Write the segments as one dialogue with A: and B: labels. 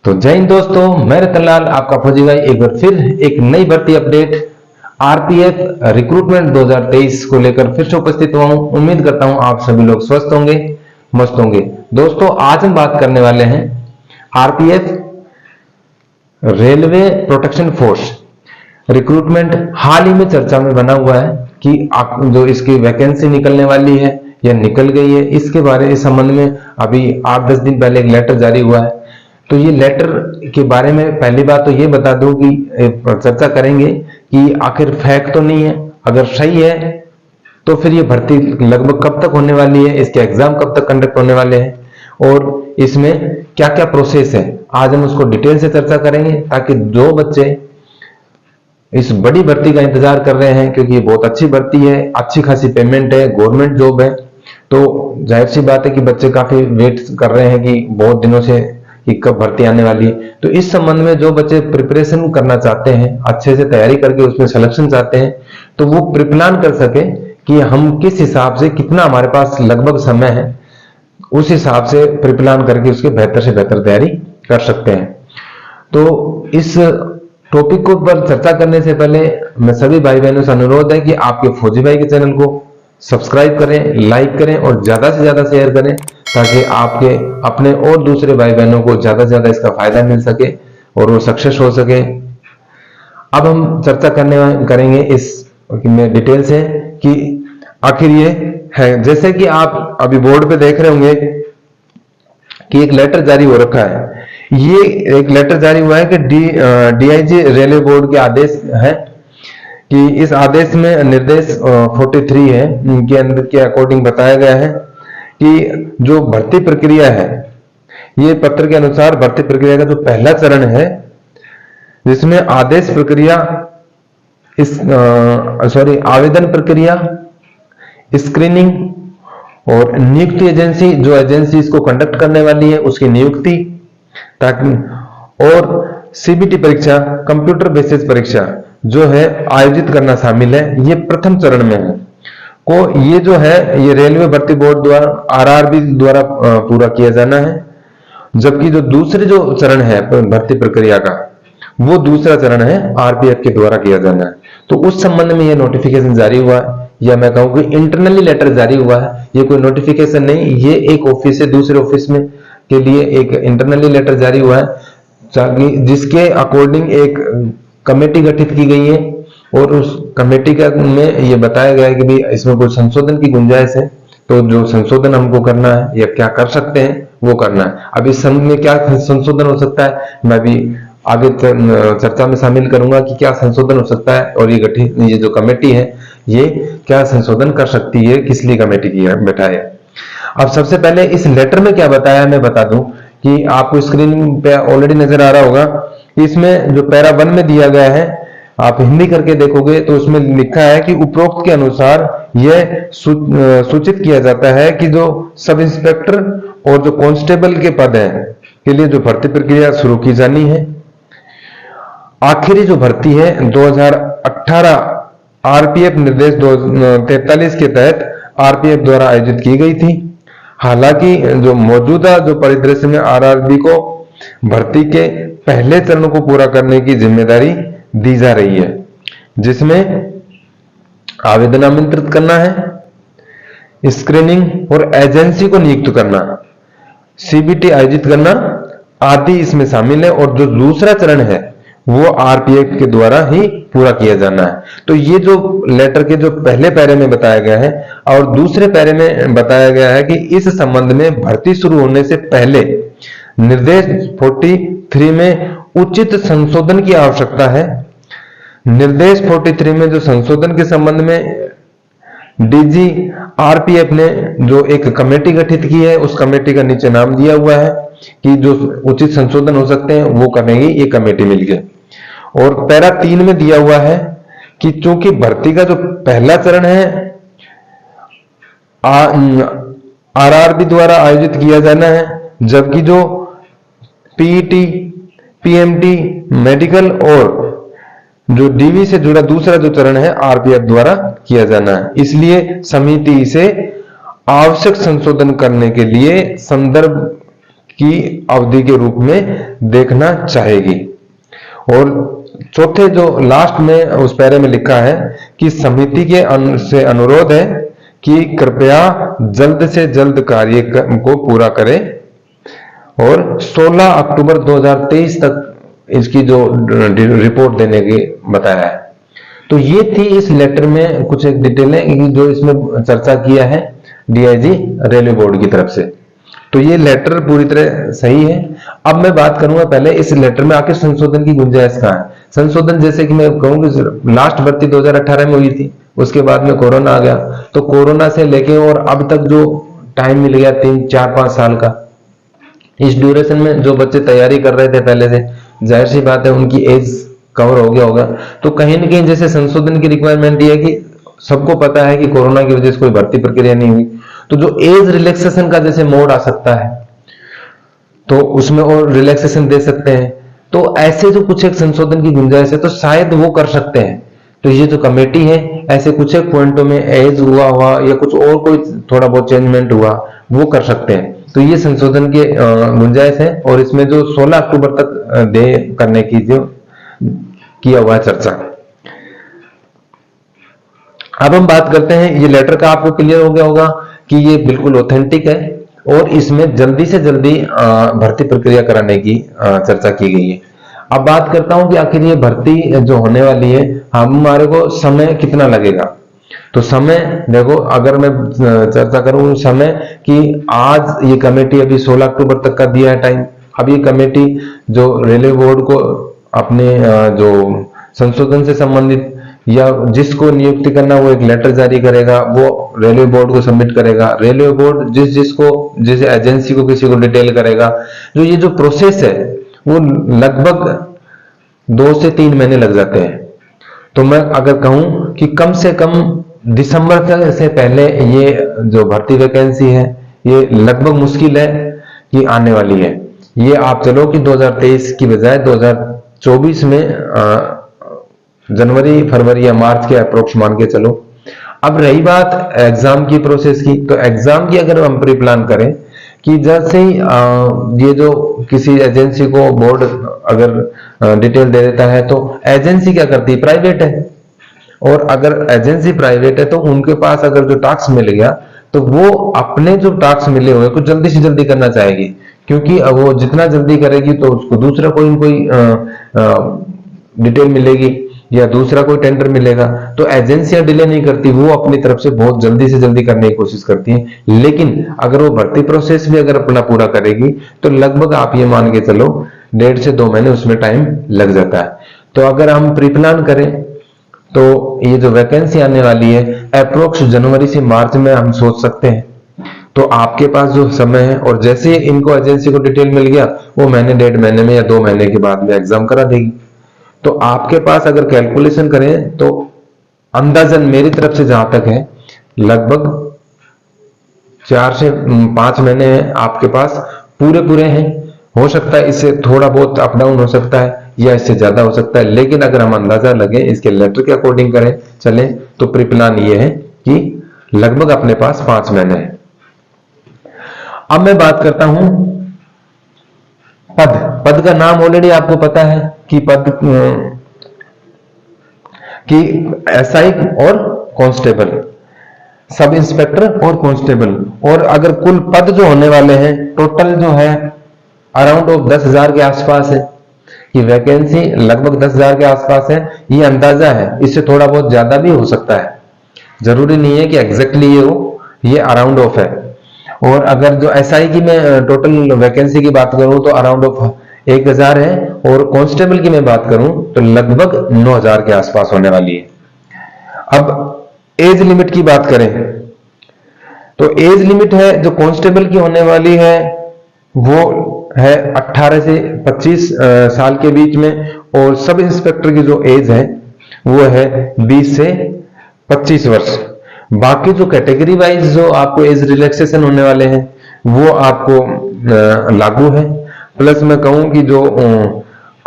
A: तो जय हिंद दोस्तों, मैं रतनलाल आपका फौजी भाई एक बार फिर एक नई भर्ती अपडेट आरपीएफ रिक्रूटमेंट 2023 को लेकर फिर से उपस्थित हुआ हूं। उम्मीद करता हूं आप सभी लोग स्वस्थ होंगे, मस्त होंगे। दोस्तों आज हम बात करने वाले हैं RPF railway protection force recruitment. हाल ही में चर्चा में बना हुआ है कि जो इसकी वैकेंसी निकलने वाली है या निकल गई है, इसके बारे इस संबंध में अभी 8-10 दिन पहले एक लेटर जारी हुआ है। तो ये लेटर के बारे में पहली बात तो ये बता दूं कि चर्चा करेंगे कि आखिर फेक तो नहीं है। अगर सही है तो फिर ये भर्ती लगभग कब तक होने वाली है, इसके एग्जाम कब तक कंडक्ट होने वाले हैं और इसमें क्या क्या प्रोसेस है, आज हम उसको डिटेल से चर्चा करेंगे ताकि जो बच्चे इस बड़ी भर्ती का इंतजार कर रहे हैं, क्योंकि ये बहुत अच्छी भर्ती है, अच्छी खासी पेमेंट है, गवर्नमेंट जॉब है, तो जाहिर सी बात है कि बच्चे काफी वेट कर रहे हैं कि बहुत दिनों से कि कब भर्ती आने वाली है। तो इस संबंध में जो बच्चे प्रिपरेशन करना चाहते हैं, अच्छे से तैयारी करके उसमें सिलेक्शन चाहते हैं, तो वो प्रिप्लान कर सके कि हम किस हिसाब से कितना हमारे पास लगभग समय है, उस हिसाब से प्रिप्लान करके उसके बेहतर से बेहतर तैयारी कर सकते हैं। तो इस टॉपिक को पर चर्चा करने से पहले मैं सभी भाई बहनों से अनुरोध है कि आपके फौजी भाई के चैनल को सब्सक्राइब करें, लाइक करें और ज्यादा से ज्यादा शेयर करें ताकि आपके अपने और दूसरे भाई बहनों को ज्यादा से ज्यादा इसका फायदा मिल सके और वो सक्सेस हो सके। अब हम चर्चा करेंगे इस में डिटेल से कि आखिर ये है, जैसे कि आप अभी बोर्ड पे देख रहे होंगे कि एक लेटर जारी हो रखा है। ये एक लेटर जारी हुआ है कि डीआईजी रेलवे बोर्ड के आदेश है कि इस आदेश में निर्देश 43 है, इनके अंदर के अकॉर्डिंग बताया गया है कि जो भर्ती प्रक्रिया है, ये पत्र के अनुसार भर्ती प्रक्रिया का जो पहला चरण है जिसमें आदेश प्रक्रिया आवेदन प्रक्रिया, स्क्रीनिंग और नियुक्ति एजेंसी, जो एजेंसी इसको कंडक्ट करने वाली है उसकी नियुक्ति, ताकि और सीबीटी परीक्षा, कंप्यूटर बेसिस परीक्षा जो है आयोजित करना शामिल है। ये प्रथम चरण में है को ये जो है ये रेलवे भर्ती बोर्ड द्वारा आरआरबी द्वारा पूरा किया जाना है, जबकि जो दूसरे जो चरण है भर्ती प्रक्रिया का, वो दूसरा चरण है आरपीएफ के द्वारा किया जाना है। तो उस संबंध में ये नोटिफिकेशन जारी हुआ है, या मैं कहूँ कि इंटरनली लेटर जारी हुआ है। ये कोई नोटिफिकेशन नहीं, ये एक ऑफिस से दूसरे ऑफिस में के लिए एक इंटरनली लेटर जारी हुआ है, जिसके अकॉर्डिंग एक कमेटी गठित की गई है और उस कमेटी का में ये बताया गया है कि भाई इसमें कोई संशोधन की गुंजाइश है, तो जो संशोधन हमको करना है या क्या कर सकते हैं वो करना है। अब इस संबंध में क्या संशोधन हो सकता है, मैं भी आगे चर्चा में शामिल करूंगा कि क्या संशोधन हो सकता है और ये जो कमेटी है ये क्या संशोधन कर सकती है, किस लिए कमेटी की बैठा है। अब सबसे पहले इस लेटर में क्या बताया मैं बता दूं कि आपको स्क्रीन पे ऑलरेडी नजर आ रहा होगा। इसमें जो पैरा 1 में दिया गया है, आप हिंदी करके देखोगे तो उसमें लिखा है कि उपरोक्त के अनुसार यह सूचित किया जाता है कि जो सब इंस्पेक्टर और जो कांस्टेबल के पद हैं के लिए जो भर्ती प्रक्रिया शुरू की जानी है। आखिरी जो भर्ती है 2018 आरपीएफ निर्देश 43 के तहत आरपीएफ द्वारा आयोजित की गई थी। हालांकि जो मौजूदा जो परिदृश्य में आरआरबी को भर्ती के पहले चरण को पूरा करने की जिम्मेदारी दी जा रही है, जिसमें आवेदन आमंत्रित करना है, स्क्रीनिंग और एजेंसी को नियुक्त करना, सीबीटी आयोजित करना आदि इसमें शामिल है। और जो दूसरा चरण है वो आरपीएफ के द्वारा ही पूरा किया जाना है। तो ये जो लेटर के जो पहले पैरे में बताया गया है और दूसरे पैरे में बताया गया है कि इस संबंध में भर्ती शुरू होने से पहले निर्देश 43 में उचित संशोधन की आवश्यकता है। निर्देश 43 में जो संशोधन के संबंध में डीजी आरपीएफ ने जो एक कमेटी गठित की है, उस कमेटी का नीचे नाम दिया हुआ है कि जो उचित संशोधन हो सकते हैं वो करेंगी ये कमेटी मिलकर। और पैरा 3 में दिया हुआ है कि चूंकि भर्ती का जो पहला चरण है आरआरबी द्वारा आयोजित किया जाना है, जबकि जो पीईटी, पीएमटी, मेडिकल और जो डीवी से जुड़ा दूसरा जो चरण है आरपीएफ द्वारा किया जाना है। इसलिए समिति से आवश्यक संशोधन करने के लिए संदर्भ की अवधि के रूप में देखना चाहेगी। और चौथे जो लास्ट में उस पैरे में लिखा है कि समिति के से अनुरोध है कि कृपया जल्द से जल्द कार्य को पूरा करें और 16 अक्टूबर 2023 तक इसकी जो रिपोर्ट देने की बताया है। तो ये थी इस लेटर में कुछ एक डिटेलें जो इसमें चर्चा किया है डीआईजी रेलवे बोर्ड की तरफ से। तो ये लेटर पूरी तरह सही है। अब मैं बात करूंगा पहले इस लेटर में आखिर संशोधन की गुंजाइश कहां है। संशोधन जैसे कि मैं कहूं कि लास्ट भर्ती 2018 में हुई थी, उसके बाद में कोरोना आ गया, तो कोरोना से लेके और अब तक जो टाइम मिल गया 3-4-5 साल का, इस ड्यूरेशन में जो बच्चे तैयारी कर रहे थे पहले से, जाहिर सी बात है उनकी एज कवर हो गया होगा। तो कहीं ना कहीं जैसे संशोधन की रिक्वायरमेंट ये है कि सबको पता है कि कोरोना की वजह से कोई भर्ती प्रक्रिया नहीं हुई, तो जो एज रिलैक्सेशन का जैसे मोड आ सकता है तो उसमें और रिलैक्सेशन दे सकते हैं। तो ऐसे जो कुछ एक संशोधन की गुंजाइश है तो शायद वो कर सकते हैं। तो ये जो कमेटी है ऐसे कुछ एक पॉइंटों में एज हुआ या कुछ और कोई थोड़ा बहुत चेंजमेंट हुआ वो कर सकते हैं। तो ये संशोधन की गुंजाइश है और इसमें जो 16 अक्टूबर तक दे करने की जो किया हुआ है चर्चा। अब हम बात करते हैं, ये लेटर का आपको क्लियर हो गया होगा कि ये बिल्कुल ऑथेंटिक है और इसमें जल्दी से जल्दी भर्ती प्रक्रिया कराने की चर्चा की गई है। अब बात करता हूं कि आखिर ये भर्ती जो होने वाली है हमारे को समय कितना लगेगा। तो समय देखो, अगर मैं चर्चा करूं समय कि आज ये कमेटी अभी 16 अक्टूबर तक का दिया है टाइम। अब ये कमेटी जो रेलवे बोर्ड को अपने जो संशोधन से संबंधित या जिसको नियुक्ति करना वो एक लेटर जारी करेगा, वो रेलवे बोर्ड को सबमिट करेगा। रेलवे बोर्ड जिस एजेंसी को किसी को डिटेल करेगा। जो ये जो प्रोसेस है वो लगभग 2 से 3 महीने लग जाते हैं। तो मैं अगर कहूं कि कम से कम दिसंबर से पहले ये जो भर्ती वैकेंसी है ये लगभग मुश्किल है कि आने वाली है। ये आप चलो कि 2023 की बजाय 2024 में जनवरी फरवरी या मार्च के अप्रोक्स मान के चलो। अब रही बात एग्जाम की प्रोसेस की, तो एग्जाम की अगर हम प्री प्लान करें कि जैसे ही ये जो किसी एजेंसी को बोर्ड अगर डिटेल दे देता है तो एजेंसी क्या करती है, प्राइवेट है। और अगर एजेंसी प्राइवेट है तो उनके पास अगर जो टास्क मिल गया तो वो अपने जो टास्क मिले हुए को जल्दी से जल्दी करना चाहेगी, क्योंकि वो जितना जल्दी करेगी तो उसको दूसरा कोई डिटेल मिलेगी या दूसरा कोई टेंडर मिलेगा। तो एजेंसियां डिले नहीं करती, वो अपनी तरफ से बहुत जल्दी से जल्दी करने की कोशिश करती हैं। लेकिन अगर वो भर्ती प्रोसेस भी अगर अपना पूरा करेगी तो लगभग आप ये मान के चलो 1.5 से 2 महीने उसमें टाइम लग जाता है। तो अगर हम प्री प्लान करें तो ये जो वैकेंसी आने वाली है अप्रोक्स जनवरी से मार्च में हम सोच सकते हैं। तो आपके पास जो समय है, और जैसे इनको एजेंसी को डिटेल मिल गया वो महीने 1.5 महीने में या 2 महीने के बाद में एग्जाम करा देगी। तो आपके पास अगर कैलकुलेशन करें तो अंदाजन मेरी तरफ से जहां तक है लगभग 4 से 5 महीने आपके पास पूरे हैं। हो सकता है इससे थोड़ा बहुत अप डाउन हो सकता है या इससे ज्यादा हो सकता है, लेकिन अगर हम अंदाजा लगे इसके लेटर के अकॉर्डिंग करें चले तो प्री प्लान ये है कि लगभग अपने पास 5 महीने है। अब मैं बात करता हूं पद का नाम ऑलरेडी आपको पता है कि पद कि एसआई और कांस्टेबल, सब इंस्पेक्टर और कांस्टेबल। और अगर कुल पद जो होने वाले हैं टोटल जो है अराउंड 10,000 के आसपास है। ये वैकेंसी लगभग 10,000 के आसपास है, ये अंदाजा है, इससे थोड़ा बहुत ज्यादा भी हो सकता है, जरूरी नहीं है कि एग्जैक्टली ये हो, ये अराउंड ऑफ है। और अगर जो एसआई की मैं टोटल वैकेंसी की बात करूं तो अराउंड ऑफ 1,000 है, और कांस्टेबल की मैं बात करूं तो लगभग 9,000 के आसपास होने वाली है। अब एज लिमिट की बात करें तो एज लिमिट है जो कांस्टेबल की होने वाली है वो है 18 से 25 साल के बीच में, और सब इंस्पेक्टर की जो एज है वो है 20 से 25 वर्ष। बाकी जो कैटेगरी वाइज जो आपको एज रिलैक्सेशन होने वाले हैं वो आपको लागू है। प्लस मैं कहूं कि जो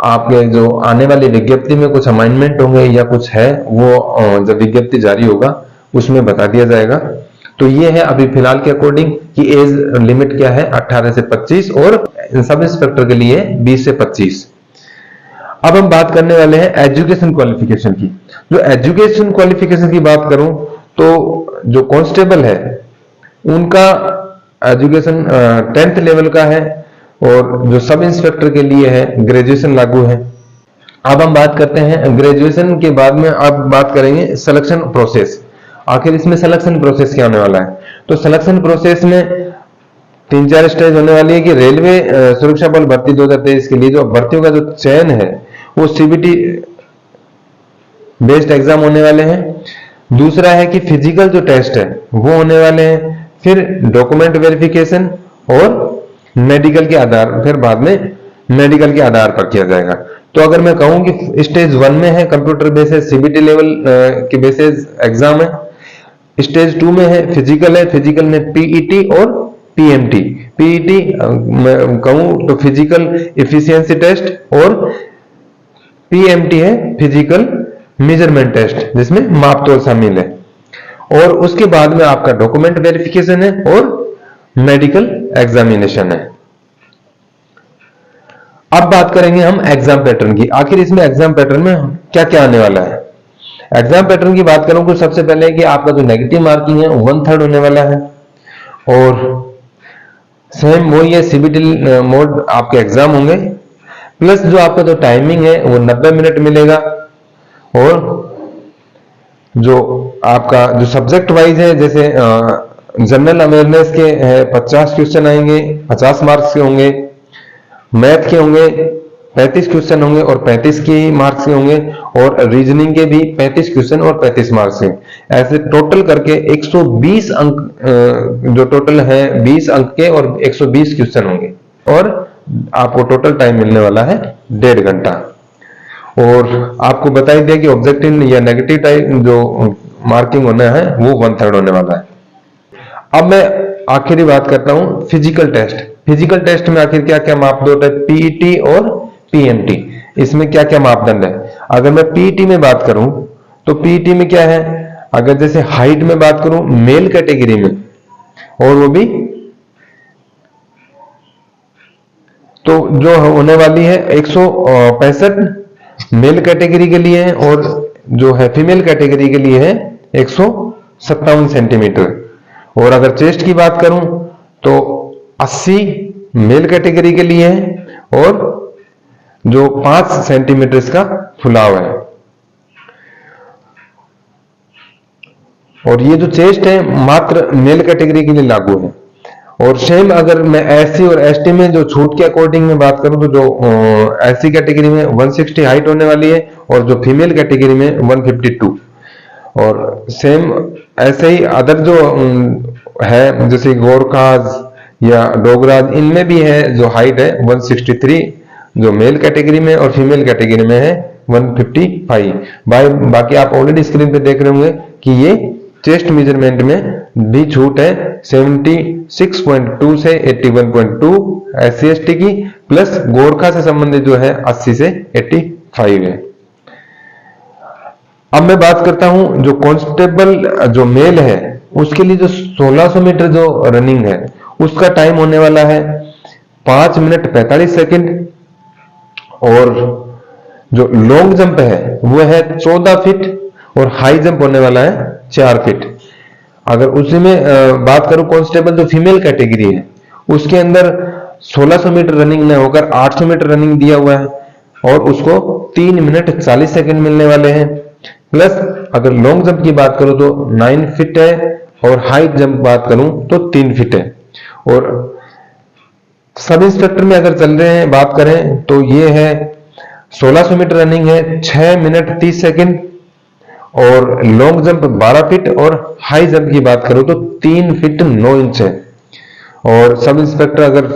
A: आपके जो आने वाली विज्ञप्ति में कुछ अमाइंडमेंट होंगे या कुछ है वो जब विज्ञप्ति जारी होगा उसमें बता दिया जाएगा। तो ये है अभी फिलहाल के अकॉर्डिंग कि एज लिमिट क्या है 18 से 25, और सब इंस्पेक्टर के लिए 20 से 25। अब हम बात करने वाले हैं एजुकेशन क्वालिफिकेशन की। जो एजुकेशन क्वालिफिकेशन की बात करूं तो जो कांस्टेबल है उनका एजुकेशन 10th लेवल का है, और जो सब इंस्पेक्टर के लिए है ग्रेजुएशन लागू है। अब हम बात करते हैं ग्रेजुएशन के बाद में, अब बात करेंगे सिलेक्शन प्रोसेस। आखिर इसमें सिलेक्शन प्रोसेस क्या होने वाला है? तो सिलेक्शन प्रोसेस में 3-4 स्टेज होने वाली है कि रेलवे सुरक्षा बल भर्ती 2023 के लिए जो भर्तियों का जो चयन है वो सीबीटी बेस्ड एग्जाम होने वाले हैं। दूसरा है कि फिजिकल जो टेस्ट है वो होने वाले हैं, फिर डॉक्यूमेंट वेरिफिकेशन और मेडिकल के आधार, फिर बाद में मेडिकल के आधार पर किया जाएगा। तो अगर मैं कहूं कि स्टेज 1 में है कंप्यूटर बेसिस सीबीटी लेवल के बेसिस एग्जाम है, स्टेज 2 में है फिजिकल है, फिजिकल में पीईटी और पीएमटी। पीईटी मैं कहूं तो फिजिकल एफिशिएंसी टेस्ट, और पीएमटी है फिजिकल मेजरमेंट टेस्ट जिसमें मापतोल शामिल है, और उसके बाद में आपका डॉक्यूमेंट वेरिफिकेशन है और मेडिकल एग्जामिनेशन है। अब बात करेंगे हम एग्जाम पैटर्न की। आखिर इसमें एग्जाम पैटर्न में क्या क्या आने वाला है? एग्जाम पैटर्न की बात करूं तो सबसे पहले कि आपका जो नेगेटिव मार्किंग है 1/3 होने वाला है, और सेम वही है सीबीटी मोड आपके एग्जाम होंगे, प्लस जो आपका जो टाइमिंग है वो 90 मिनट मिलेगा, और जो आपका जो सब्जेक्ट वाइज है जैसे जनरल अवेयरनेस के है 50 क्वेश्चन आएंगे, 50 मार्क्स के होंगे, मैथ के होंगे 35 क्वेश्चन होंगे और 35 की मार्क्स के होंगे, और रीजनिंग के भी 35 क्वेश्चन और 35 मार्क्स के। ऐसे टोटल करके 120 अंक जो टोटल है 20 अंक के और 120 क्वेश्चन होंगे, और आपको टोटल टाइम मिलने वाला है 1.5 घंटा। और आपको बता ही दिया कि ऑब्जेक्टिव या नेगेटिव टाइप जो मार्किंग होना है वो 1/3 होने वाला है। अब मैं आखिरी बात करता हूं फिजिकल टेस्ट। फिजिकल टेस्ट में आखिर क्या क्या मापदंड है पीईटी और पीएमटी, इसमें क्या क्या मापदंड है? अगर मैं पीईटी में बात करूं तो पीईटी में क्या है, अगर जैसे हाइट में बात करूं मेल कैटेगरी में, और वो भी तो जो होने वाली है 165 मेल कैटेगरी के लिए है, और जो है फीमेल कैटेगरी के लिए है 157 सेंटीमीटर। और अगर चेस्ट की बात करूं तो 80 मेल कैटेगरी के लिए है, और जो 5 सेंटीमीटर इसका फुलाव है। और ये जो चेस्ट है मात्र मेल कैटेगरी के लिए लागू है। और सेम अगर मैं एससी और एसटी में जो छूट के अकॉर्डिंग में बात करूं तो जो एससी कैटेगरी में 160 हाइट होने वाली है, और जो फीमेल कैटेगरी में 152। और सेम ऐसे ही अदर जो है जैसे गोरखाज या डोगराज, इनमें भी है जो हाइट है 163 जो मेल कैटेगरी में, और फीमेल कैटेगरी में है 155। बाकी आप ऑलरेडी स्क्रीन पे देख रहे होंगे कि ये चेस्ट मेजरमेंट में भी छूट है 76.2 से 81.2 एससी एसटी की, प्लस गोरखा से संबंधित जो है 80 से 85 है। अब मैं बात करता हूं जो कांस्टेबल जो मेल है उसके लिए जो 1600 मीटर जो रनिंग है उसका टाइम होने वाला है 5 मिनट 45 सेकंड, और जो लॉन्ग जंप है वो है 14 फीट, और हाई जंप होने वाला है 4 फीट। अगर उसी में बात करूं कांस्टेबल जो फीमेल कैटेगरी है उसके अंदर 1600 मीटर रनिंग न होकर 800 मीटर रनिंग दिया हुआ है, और उसको 3 मिनट 40 सेकंड मिलने वाले हैं। प्लस अगर लॉन्ग जंप की बात करूं तो 9 फीट है, और हाई जंप बात करूं तो 3 फीट है। और सब इंस्पेक्टर में अगर चल रहे हैं बात करें तो ये है 1600 मीटर रनिंग है 6 मिनट 30 सेकंड, और लॉन्ग जंप 12 फीट, और हाई जंप की बात करूं तो 3 फीट 9 इंच है। और सब इंस्पेक्टर अगर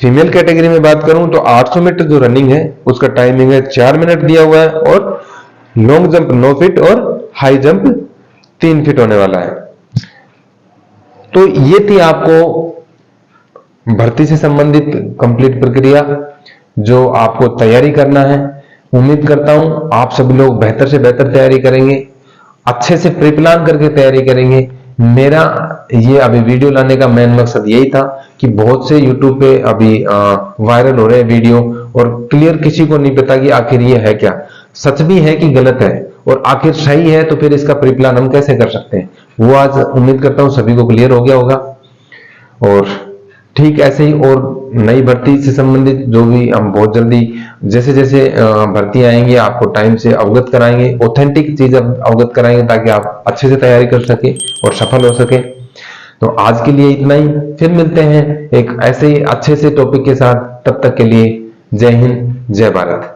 A: फीमेल कैटेगरी में बात करूं तो 800 मीटर जो रनिंग है उसका टाइमिंग है 4 मिनट दिया हुआ है, और लॉन्ग जंप 9 फीट और हाई जंप 3 फीट होने वाला है। तो ये थी आपको भर्ती से संबंधित कंप्लीट प्रक्रिया जो आपको तैयारी करना है। उम्मीद करता हूं आप सभी लोग बेहतर से बेहतर तैयारी करेंगे, अच्छे से प्री प्लान करके तैयारी करेंगे। मेरा ये अभी वीडियो लाने का मेन मकसद यही था कि बहुत से यूट्यूब पे अभी वायरल हो रहे हैं वीडियो, और क्लियर किसी को नहीं पता कि आखिर ये है क्या, सच भी है कि गलत है, और आखिर सही है तो फिर इसका प्रीप्लान हम कैसे कर सकते हैं, वो आज उम्मीद करता हूं सभी को क्लियर हो गया होगा। और ठीक ऐसे ही और नई भर्ती से संबंधित जो भी हम बहुत जल्दी जैसे जैसे भर्ती आएंगे आपको टाइम से अवगत कराएंगे, ऑथेंटिक चीज अवगत कराएंगे ताकि आप अच्छे से तैयारी कर सके और सफल हो सके। तो आज के लिए इतना ही, फिर मिलते हैं एक ऐसे ही अच्छे से टॉपिक के साथ, तब तक के लिए जय हिंद जय भारत।